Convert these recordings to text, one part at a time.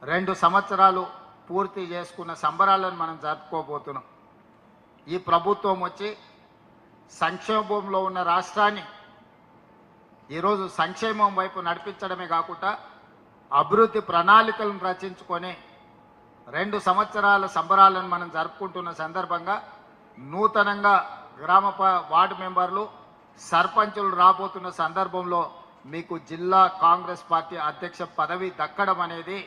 2 సంవత్సరాలు పూర్తి చేసుకున్న సంబరాలను మనం జరుపుకోబోతున్నాం. ఈ ప్రభుత్వం వచ్చి సంక్షేమంలో ఉన్న రాష్ట్రాన్ని ఈరోజు సంక్షేమం వైపు నడిపించడమే కాకుండా అభివృద్ధి ప్రణాళికలను రచించుకొని 2 సంవత్సరాల సంబరాలను మనం జరుపుకుంటున్న సందర్భంగా నూతనంగా వార్డు మెంబర్లు సర్పంచులు రాబోతున్న సందర్భంలో మీకు జిల్లా కాంగ్రెస్ పార్టీ అధ్యక్ష పదవి దక్కడం అనేది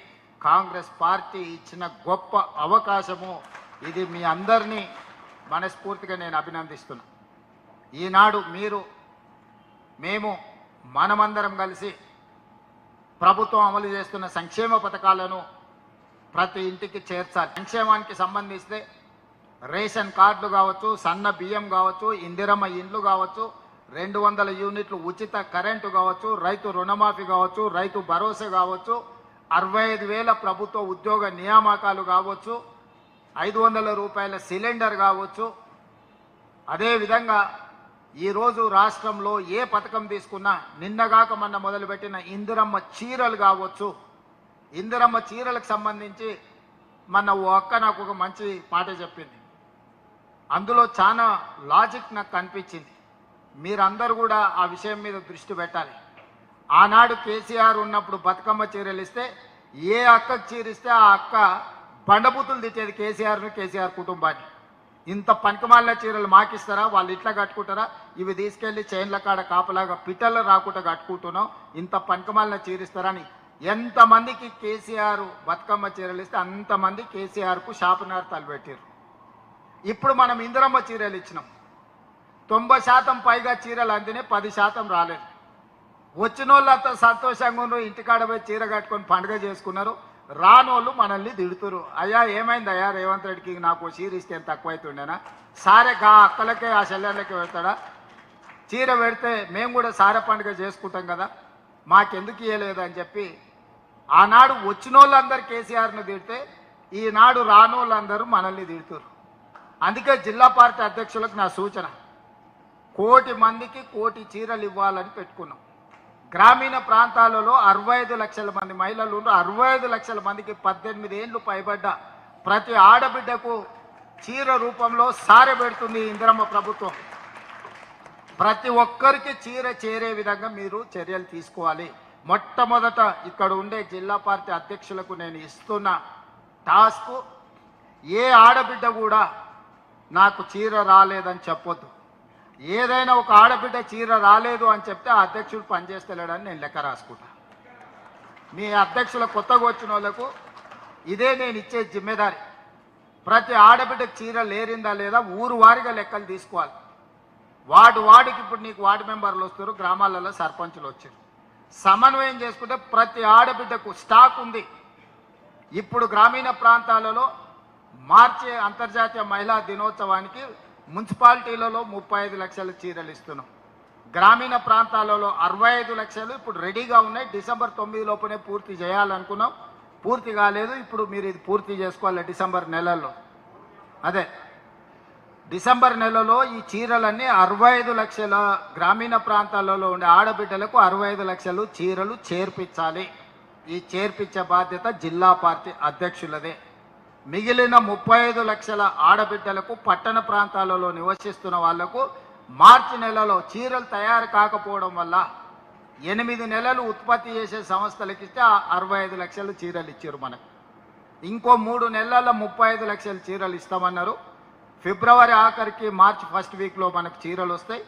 కాంగ్రెస్ పార్టీ ఇచ్చిన గొప్ప అవకాశము. ఇది మీ అందరినీ మనస్ఫూర్తిగా నేను అభినందిస్తున్నా. ఈనాడు మేము మనమందరం కలిసి ప్రభుత్వం అమలు చేస్తున్న సంక్షేమ పథకాలను ప్రతి ఇంటికి చేర్చాలి. సంక్షేమానికి సంబంధిస్తే రేషన్ కార్డులు కావచ్చు, సన్న బియ్యం కావచ్చు, ఇందిరమ్మ ఇండ్లు కావచ్చు, 200 యూనిట్లు ఉచిత కరెంటు కావచ్చు, రైతు రుణమాఫీ కావచ్చు, రైతు భరోసా కావచ్చు, 65,000 ప్రభుత్వ ఉద్యోగ నియామకాలు కావచ్చు, 500 రూపాయల సిలిండర్ కావచ్చు. అదేవిధంగా ఈరోజు రాష్ట్రంలో ఏ పథకం తీసుకున్నా నిన్నగాక మొన్న మొదలుపెట్టిన ఇందిరమ్మ చీరలు కావచ్చు. ఇందిరమ్మ చీరలకు సంబంధించి మన ఓ అక్క నాకు ఒక మంచి మాట చెప్పింది. అందులో చాలా లాజిక్ నాకు కనిపించింది. మీరందరూ కూడా ఆ విషయం మీద దృష్టి పెట్టాలి. ఆనాడు కేసీఆర్ ఉన్నప్పుడు బతుకమ్మ చీరలు ఇస్తే ఏ అక్కకు చీరిస్తే ఆ అక్క బండబూతులు తిట్టేది కేసీఆర్ను, కేసీఆర్ కుటుంబాన్ని. ఇంత పనికిమాలిన చీరలు మాకిస్తారా, వాళ్ళు ఇట్లా కట్టుకుంటారా, ఇవి తీసుకెళ్లి చైన్ల కాడ కాపలాగా పిట్టలు రాకుండా కట్టుకుంటున్నాం, ఇంత పనికిమాలిన చీరిస్తారా అని ఎంతమందికి కేసీఆర్ బతుకమ్మ చీరలు ఇస్తే అంతమంది కేసీఆర్కు శాపనార్థాలు పెట్టారు. ఇప్పుడు మనం ఇందిరమ్మ చీరలు ఇచ్చినాం. 90% పైగా చీరలు అందినే, 10% రాలేదు. వచ్చిన వాళ్ళంతా సంతోషంగా ఉన్నారు, ఇంటికాడ పోయి చీర కట్టుకొని పండుగ చేసుకున్నారు. రానోళ్ళు మనల్ని తిడుతురు. అయ్యా ఏమైంది అయ్యా రేవంత్ రెడ్డికి నాకు చీర ఇస్తే ఎంత తక్కువైతుండేనా, సారే గా అక్కలకే ఆ చెల్లెళ్ళకే పెడతాడా, చీర పెడితే మేము కూడా సారె పండుగ చేసుకుంటాం కదా, మాకెందుకు ఇవ్వలేదు అని చెప్పి ఆనాడు వచ్చిన వాళ్ళందరూ కేసీఆర్ను తిడితే ఈనాడు రానోళ్ళందరూ మనల్ని తిడుతురు. అందుకే జిల్లా పార్టీ అధ్యక్షులకు నా సూచన, 1 కోటి మందికి 1 కోటి చీరలు ఇవ్వాలని పెట్టుకున్నాం. గ్రామీణ ప్రాంతాలలో 65 లక్షల మంది మహిళలు, 65 లక్షల మందికి 18 ఏళ్ళు పైబడ్డ ప్రతి ఆడబిడ్డకు చీర రూపంలో సారె పెడుతుంది ఇందిరమ్మ ప్రభుత్వం. ప్రతి ఒక్కరికి చీర చేరే విధంగా మీరు చర్యలు తీసుకోవాలి. మొట్టమొదట ఇక్కడ ఉండే జిల్లా పార్టీ అధ్యక్షులకు నేను ఇస్తున్న టాస్క్, ఏ ఆడబిడ్డ కూడా నాకు చీర రాలేదని చెప్పొద్దు. ఏదైనా ఒక ఆడబిడ్డ చీర రాలేదు అని చెప్తే ఆ అధ్యక్షుడు పనిచేస్తలేడని నేను లెక్క రాసుకుంటా. మీ అధ్యక్షుల కొత్తగా వచ్చిన వాళ్ళకు ఇదే నేను ఇచ్చే జిమ్మెదారి. ప్రతి ఆడబిడ్డకు చీర లేరిందా లేదా ఊరు వారిగా లెక్కలు తీసుకోవాలి. వార్డుకి ఇప్పుడు నీకు వార్డు మెంబర్లు వస్తారు, గ్రామాలలో సర్పంచులు వచ్చారు. సమన్వయం చేసుకుంటే ప్రతి ఆడబిడ్డకు స్టాక్ ఉంది. ఇప్పుడు గ్రామీణ ప్రాంతాలలో మార్చి అంతర్జాతీయ మహిళా దినోత్సవానికి మున్సిపాలిటీలలో 35 లక్షల చీరలు ఇస్తున్నాం. గ్రామీణ ప్రాంతాలలో 65 లక్షలు ఇప్పుడు రెడీగా ఉన్నాయి. డిసెంబర్ 9 లోపునే పూర్తి చేయాలనుకున్నాం, పూర్తి కాలేదు. ఇప్పుడు మీరు ఇది పూర్తి చేసుకోవాలి డిసెంబర్ నెలలో. డిసెంబర్ నెలలో ఈ చీరలన్నీ 65 లక్షల గ్రామీణ ప్రాంతాలలో ఉండే ఆడబిడ్డలకు 65 లక్షలు చీరలు చేర్పించాలి. ఈ చేర్పించే బాధ్యత జిల్లా పార్టీ అధ్యక్షులదే. మిగిలిన 35 లక్షల ఆడబిడ్డలకు పట్టణ ప్రాంతాలలో నివసిస్తున్న వాళ్లకు మార్చి నెలలో చీరలు తయారు కాకపోవడం వల్ల 8 నెలలు ఉత్పత్తి చేసే సంస్థలకు ఇస్తే 65 లక్షల చీరలు ఇచ్చారు మనకు. ఇంకో 3 నెలల 35 లక్షల చీరలు ఇస్తామన్నారు. ఫిబ్రవరి ఆఖరికి మార్చి ఫస్ట్ వీక్లో మనకు చీరలు వస్తాయి.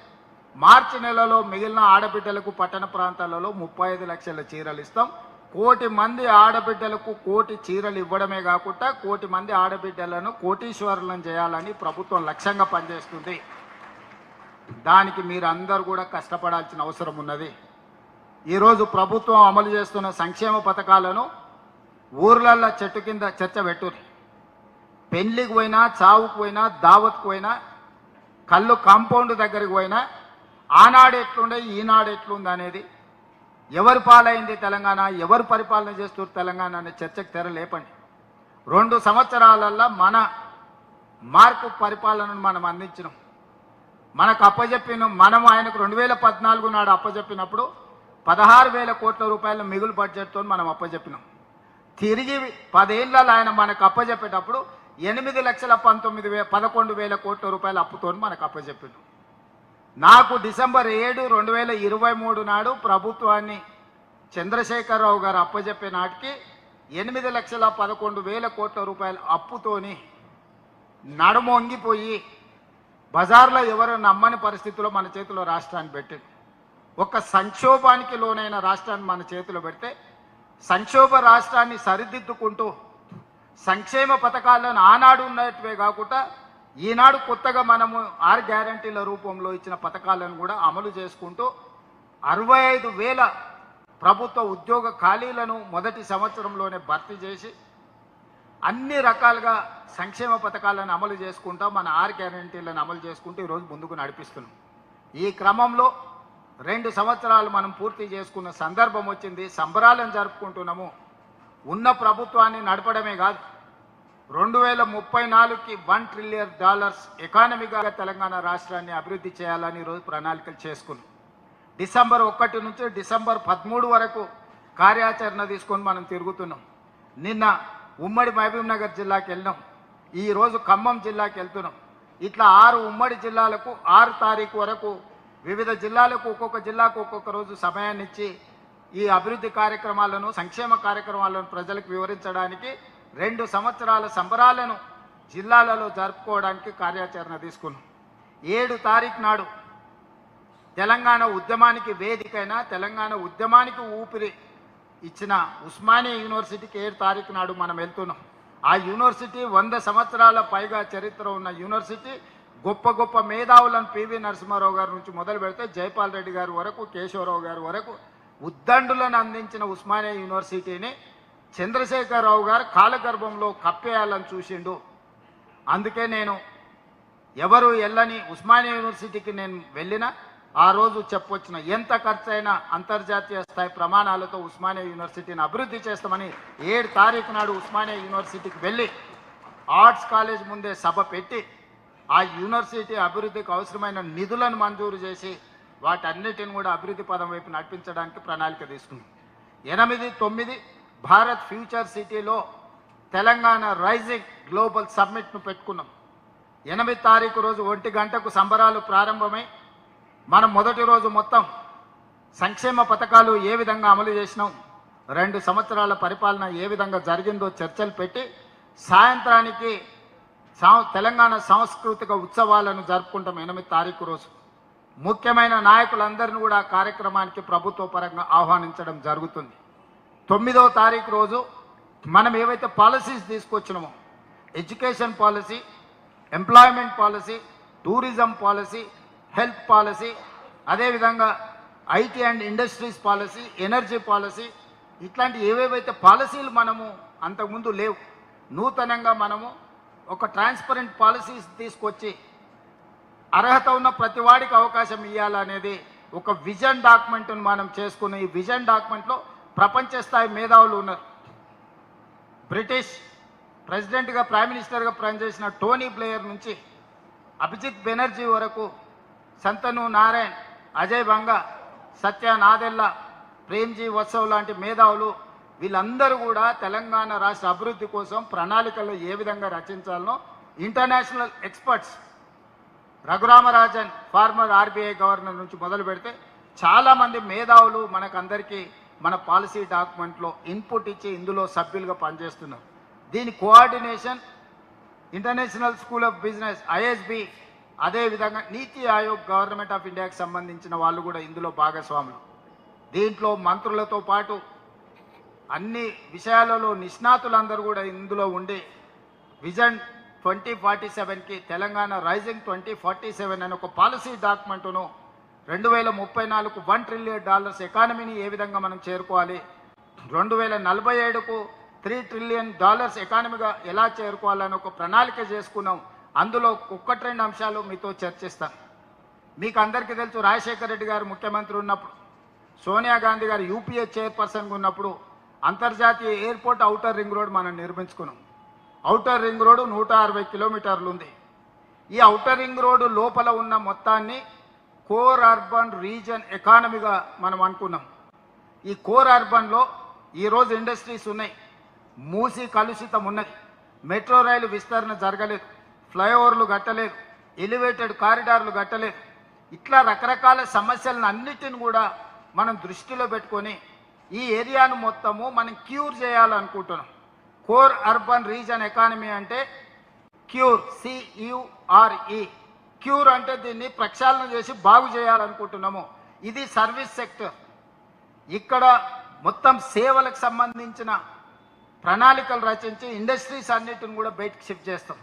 మార్చి నెలలో మిగిలిన ఆడబిడ్డలకు పట్టణ ప్రాంతాలలో 35 లక్షల చీరలు ఇస్తాం. 1 కోటి మంది ఆడబిడ్డలకు 1 కోటి చీరలు ఇవ్వడమే కాకుండా 1 కోటి మంది ఆడబిడ్డలను కోటీశ్వరులను చేయాలని ప్రభుత్వం లక్ష్యంగా పనిచేస్తుంది. దానికి మీరు అందరూ కూడా కష్టపడాల్సిన అవసరం ఉన్నది. ఈరోజు ప్రభుత్వం అమలు చేస్తున్న సంక్షేమ పథకాలను ఊర్లల్లో చెట్టు కింద చర్చ పెట్టుర్రి. పెళ్లికి పోయినా, చావుకు పోయినా, దావత్కు పోయినా, కళ్ళు కాంపౌండ్ దగ్గరికి పోయినా ఆనాడు ఎట్లుండే ఈనాడు ఎట్లుంది అనేది, ఎవరు పాలైంది తెలంగాణ, ఎవరు పరిపాలన చేస్తున్నారు తెలంగాణ అనే చర్చకు తెర లేపండి. 2 సంవత్సరాలల్లో మన మార్పు పరిపాలనను మనం అందించినాం. మనకు అప్పజెప్పిన ఆయనకు 2014 నాడు అప్పజెప్పినప్పుడు 16,000 కోట్ల రూపాయల మిగులు బడ్జెట్తో మనం అప్పజెప్పినాం. తిరిగి 10 ఏళ్ళలో ఆయన మనకు అప్పచెప్పేటప్పుడు 8,11,000 కోట్ల రూపాయల అప్పుతో మనకు అప్పచెప్పిండు. నాకు డిసెంబర్ 7, 2023 నాడు ప్రభుత్వాన్ని చంద్రశేఖరరావు గారు అప్పచెప్పే నాటికి 8,11,000 కోట్ల రూపాయల అప్పుతోని నడుమొంగిపోయి బజార్లో ఎవరు నమ్మని పరిస్థితుల్లో మన చేతిలో రాష్ట్రాన్ని పెట్టింది. ఒక సంక్షోభానికి లోనైన రాష్ట్రాన్ని మన చేతిలో పెడితే సంక్షోభ రాష్ట్రాన్ని సరిదిద్దుకుంటూ సంక్షేమ పథకాలను ఆనాడు ఉన్నట్టువే కాకుండా ఈనాడు కొత్తగా మనము 6 గ్యారంటీల రూపంలో ఇచ్చిన పథకాలను కూడా అమలు చేసుకుంటూ 65,000 ప్రభుత్వ ఉద్యోగ ఖాళీలను మొదటి సంవత్సరంలోనే భర్తీ చేసి అన్ని రకాలుగా సంక్షేమ పథకాలను అమలు చేసుకుంటూ మన 6 గ్యారంటీలను అమలు చేసుకుంటూ ఈరోజు ముందుకు నడిపిస్తున్నాం. ఈ క్రమంలో 2 సంవత్సరాలు మనం పూర్తి చేసుకున్న సందర్భం వచ్చింది. సంబరాలను జరుపుకుంటున్నాము. ఉన్న ప్రభుత్వాన్ని నడపడమే కాదు, 2034కి $1 ట్రిలియన్ ఎకానమీగా తెలంగాణ రాష్ట్రాన్ని అభివృద్ధి చేయాలని ఈరోజు ప్రణాళికలు చేసుకున్నాం. డిసెంబర్ 1 నుంచి డిసెంబర్ 13 వరకు కార్యాచరణ తీసుకొని మనం తిరుగుతున్నాం. నిన్న ఉమ్మడి మహబూబ్ నగర్ జిల్లాకి వెళ్ళినాం, ఈరోజు ఖమ్మం జిల్లాకి వెళ్తున్నాం. ఇట్లా 6 ఉమ్మడి జిల్లాలకు 6 తారీఖు వరకు వివిధ జిల్లాలకు ఒక్కొక్క జిల్లాకు ఒక్కొక్క రోజు సమయాన్ని ఇచ్చి ఈ అభివృద్ధి కార్యక్రమాలను సంక్షేమ కార్యక్రమాలను ప్రజలకు వివరించడానికి 2 సంవత్సరాల సంబరాలను జిల్లాలలో జరుపుకోవడానికి కార్యాచరణ తీసుకున్నాం. 7 తారీఖు నాడు తెలంగాణ ఉద్యమానికి వేదికైన తెలంగాణ ఉద్యమానికి ఊపిరి ఇచ్చిన ఉస్మానియా యూనివర్సిటీకి 7 తారీఖు నాడు మనం వెళ్తున్నాం. ఆ యూనివర్సిటీ 100 సంవత్సరాల పైగా చరిత్ర ఉన్న యూనివర్సిటీ. గొప్ప గొప్ప మేధావులను పివి నరసింహారావు గారి నుంచి మొదలు పెడితే జైపాల్ రెడ్డి గారి వరకు, కేశవరావు గారి వరకు ఉద్దండులను అందించిన ఉస్మానియా యూనివర్సిటీని చంద్రశేఖరరావు గారు కాలగర్భంలో కప్పేయాలని చూసిండు. అందుకే నేను ఎవరు వెళ్ళని ఉస్మానియా యూనివర్సిటీకి నేను వెళ్ళినా ఆ రోజు చెప్పొచ్చిన ఎంత ఖర్చైనా అంతర్జాతీయ స్థాయి ప్రమాణాలతో ఉస్మానియా యూనివర్సిటీని అభివృద్ధి చేస్తామని 7 తారీఖు నాడు ఉస్మానియా యూనివర్సిటీకి వెళ్ళి ఆర్ట్స్ కాలేజ్ ముందే సభ పెట్టి ఆ యూనివర్సిటీ అభివృద్ధికి అవసరమైన నిధులను మంజూరు చేసి వాటన్నిటిని కూడా అభివృద్ధి పదం వైపు నడిపించడానికి ప్రణాళిక తీసుకున్నాం. 8, 9 భారత్ ఫ్యూచర్ సిటీలో తెలంగాణ రైజింగ్ గ్లోబల్ సమ్మిట్ను పెట్టుకున్నాం. 8 తారీఖు రోజు 1 గంటకు సంబరాలు ప్రారంభమై మనం మొదటి రోజు మొత్తం సంక్షేమ పథకాలు ఏ విధంగా అమలు చేసినాం, 2 సంవత్సరాల పరిపాలన ఏ విధంగా జరిగిందో చర్చలు పెట్టి సాయంత్రానికి తెలంగాణ సాంస్కృతిక ఉత్సవాలను జరుపుకుంటాం. 8 తారీఖు రోజు ముఖ్యమైన నాయకులందరినీ కూడా కార్యక్రమానికి ప్రభుత్వ పరంగా ఆహ్వానించడం జరుగుతుంది. 9వ తారీఖు రోజు మనం ఏవైతే పాలసీస్ తీసుకొచ్చినామో education policy, employment policy, tourism policy, health policy, అదేవిధంగా IT and industries policy, energy policy, ఇట్లాంటి ఏవేవైతే పాలసీలు మనము అంతకుముందు లేవు, నూతనంగా మనము ఒక ట్రాన్స్పరెంట్ పాలసీస్ తీసుకొచ్చి అర్హత ఉన్న ప్రతి వాడికి అవకాశం ఇవ్వాలనేది ఒక విజన్ డాక్యుమెంట్ను మనం చేసుకున్న ఈ విజన్ డాక్యుమెంట్లో ప్రపంచ స్థాయి మేధావులు ఉన్నారు. బ్రిటిష్ ప్రెసిడెంట్గా, ప్రైమ్ మినిస్టర్గా పనిచేసిన టోనీ బ్లేయర్ నుంచి అభిజిత్ బెనర్జీ వరకు, సంతను నారాయణ్, అజయ్ బంగా, సత్య నాదెల్లా, ప్రేమ్జీ వత్సవ్ లాంటి మేధావులు వీళ్ళందరూ కూడా తెలంగాణ రాష్ట్ర అభివృద్ధి కోసం ప్రణాళికలు ఏ విధంగా రచించాలనో international experts, Raghuram Rajan former RBI governor నుంచి మొదలు పెడితే చాలామంది మేధావులు మనకందరికీ మన పాలసీ డాక్యుమెంట్లో ఇన్పుట్ ఇచ్చి ఇందులో సభ్యులుగా పనిచేస్తున్నారు. దీని coordination international school of business ISB, అదేవిధంగా నీతి ఆయోగ్ గవర్నమెంట్ ఆఫ్ ఇండియాకి సంబంధించిన వాళ్ళు కూడా ఇందులో భాగస్వాములు. దీంట్లో మంత్రులతో పాటు అన్ని విషయాలలో నిష్ణాతులందరూ కూడా ఇందులో ఉండి విజన్ 2047కి తెలంగాణ రైజింగ్ 2047 అనే ఒక పాలసీ డాక్యుమెంటును 2034కు $1 ట్రిలియన్ ఎకానమీని ఏ విధంగా మనం చేరుకోవాలి, 2047కు $3 ట్రిలియన్ ఎకానమీగా ఎలా చేరుకోవాలని ఒక ప్రణాళిక చేసుకున్నాం. అందులో 1-2 అంశాలు మీతో చర్చిస్తాను. మీకు అందరికీ తెలుసు, రాజశేఖర రెడ్డి గారు ముఖ్యమంత్రి ఉన్నప్పుడు, సోనియా గాంధీ గారు యూపీఏ చైర్పర్సన్గా ఉన్నప్పుడు అంతర్జాతీయ ఎయిర్పోర్ట్ ఔటర్ రింగ్ రోడ్ మనం నిర్మించుకున్నాం. ఔటర్ రింగ్ రోడ్డు 160 కిలోమీటర్లు ఉంది. ఈ ఔటర్ రింగ్ రోడ్డు లోపల ఉన్న మొత్తాన్ని కోర్ అర్బన్ రీజన్ ఎకానమీగా మనం అనుకున్నాం. ఈ కోర్ అర్బన్లో ఈరోజు ఇండస్ట్రీస్ ఉన్నాయి. మూసి కలుషితం ఉన్నది, మెట్రో రైలు విస్తరణ జరగలేదు, ఫ్లైఓవర్లు కట్టలేదు, ఎలివేటెడ్ కారిడార్లు కట్టలేదు. ఇట్లా రకరకాల సమస్యలను అన్నిటిని కూడా మనం దృష్టిలో పెట్టుకొని ఈ ఏరియాను మొత్తము మనం క్యూర్ చేయాలనుకుంటున్నాం. కోర్ అర్బన్ రీజన్ ఎకానమీ అంటే క్యూర్, CURE. క్యూర్ అంటే దీన్ని ప్రక్షాళన చేసి బాగు చేయాలనుకుంటున్నాము. ఇది సర్వీస్ సెక్టర్. ఇక్కడ మొత్తం సేవలకు సంబంధించిన ప్రణాళికలు రచించి ఇండస్ట్రీస్ అన్నిటిని కూడా బయటకు షిఫ్ట్ చేస్తాం.